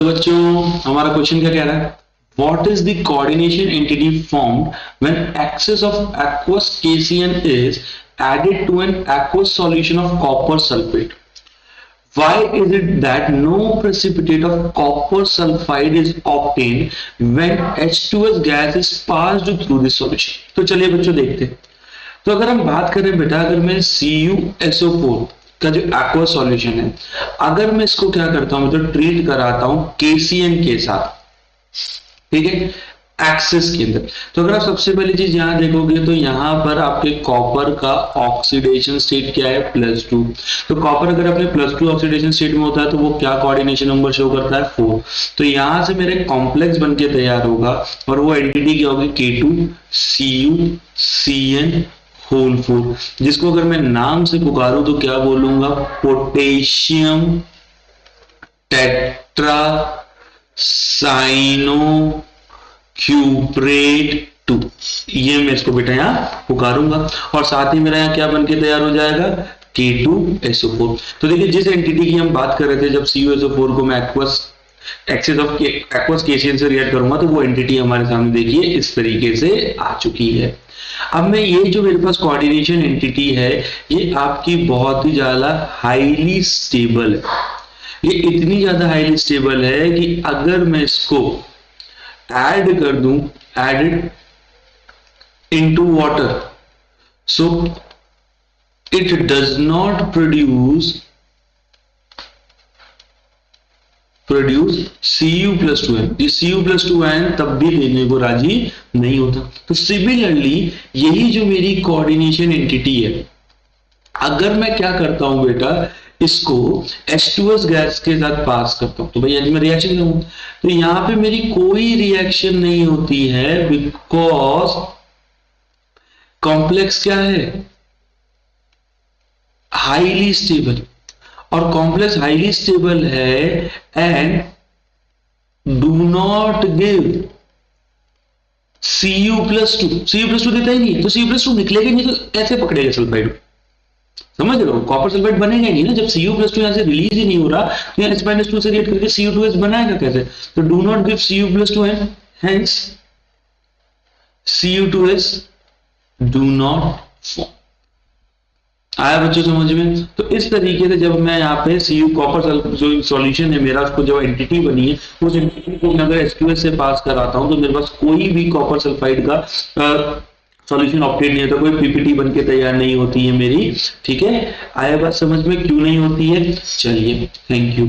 बच्चों हमारा क्वेश्चन क्या कह रहा है, what is the coordination entity formed when excess of aqueous KCN is added to an aqueous solution of copper sulfate? Why is it that no precipitate of copper sulfide is obtained when H2S gas is passed through the solution? तो चलिए बच्चों देखते हैं। तो अगर हम बात करें बेटा, अगर मैं CuSO4 का जो एक्वा सॉल्यूशन है, अगर मैं इसको क्या करता हूं, तो ट्रीट कराता हूं KCN के साथ, ठीक है, एक्सेस के अंदर। तो अगर आप सबसे पहली चीज यहां देखोगे तो यहां पर आपके कॉपर का ऑक्सीडेशन स्टेट क्या है, +2। तो कॉपर अगर अपने +2 ऑक्सीडेशन स्टेट में होता है तो वो क्या कोऑर्डिनेशन नंबर शो करता है, 4। तो यहां से मेरे कॉम्प्लेक्स बनके तैयार होगा और वो एंटिटी क्या होगी, K2CuCN होल 4, जिसको अगर मैं नाम से पुकारूं तो क्या बोलूंगा, पोटेशियम टेट्रा साइनो क्यूप्रेट 2, ये मैं इसको बेटा यहां पुकारूंगा और साथ ही मेरा यहां क्या बनके तैयार हो जाएगा, K2SO4। तो देखिए जिस एंटिटी की हम बात कर रहे थे, जब CuSO4 को मैं एक्सेस ऑफ एक्वस KCN से रिएक्ट करूंगा तो वो एंटिटी हमारे सामने देखिए इस तरीके से आ चुकी है। अब मैं ये जो मेरे पास कोऑर्डिनेशन एंटिटी है, ये आपकी बहुत ही ज्यादा हाईली स्टेबल है। ये इतनी ज्यादा हाईली स्टेबल है कि अगर मैं इसको ऐड कर दूं, added into water, so it does not produce Cu+2n। ये Cu+2n तब भी देने को राजी नहीं होता। तो सिमिलरली यही जो मेरी कोऑर्डिनेशन एंटिटी है, अगर मैं क्या करता हूं बेटा, इसको H2S गैस के साथ पास करता हूं तो भाई यदि मैं रिएक्शन करूं तो यहां पे मेरी कोई रिएक्शन नहीं होती है, बिकॉज कॉम्प्लेक्स क्या है, हाईली स्टेबल, और कॉम्प्लेक्स हाईली स्टेबल है and do not give Cu+2। Cu+2 देता ही नहीं है तो Cu+2 निकलेगा नहीं, तो कैसे पकड़ेगा सल्फाइड, समझ रहे हो, कॉपर सल्फाइड बनेगा नहीं ना। जब Cu+2 यहां से रिलीज ही नहीं हो रहा तो यहां H-2 से रिएक्ट करके Cu2S बनाएगा कैसे, तो do not give Cu+2 and hence Cu2S do not form. आया बच्चों समझ में। तो इस तरीके से जब मैं यहाँ पे कॉपर जो सॉल्यूशन है मेरा, उसको जो एंटिटी बनी है, उस एंटिटी को मैं अगर H2S से पास कराता हूं तो मेरे पास कोई भी कॉपर सल्फाइड का सॉल्यूशन ऑब्टेन नहीं होता, कोई पीपीटी बन के तैयार नहीं होती है मेरी, ठीक है। आया बात समझ में, क्यों नहीं होती है, चलिए थैंक यू।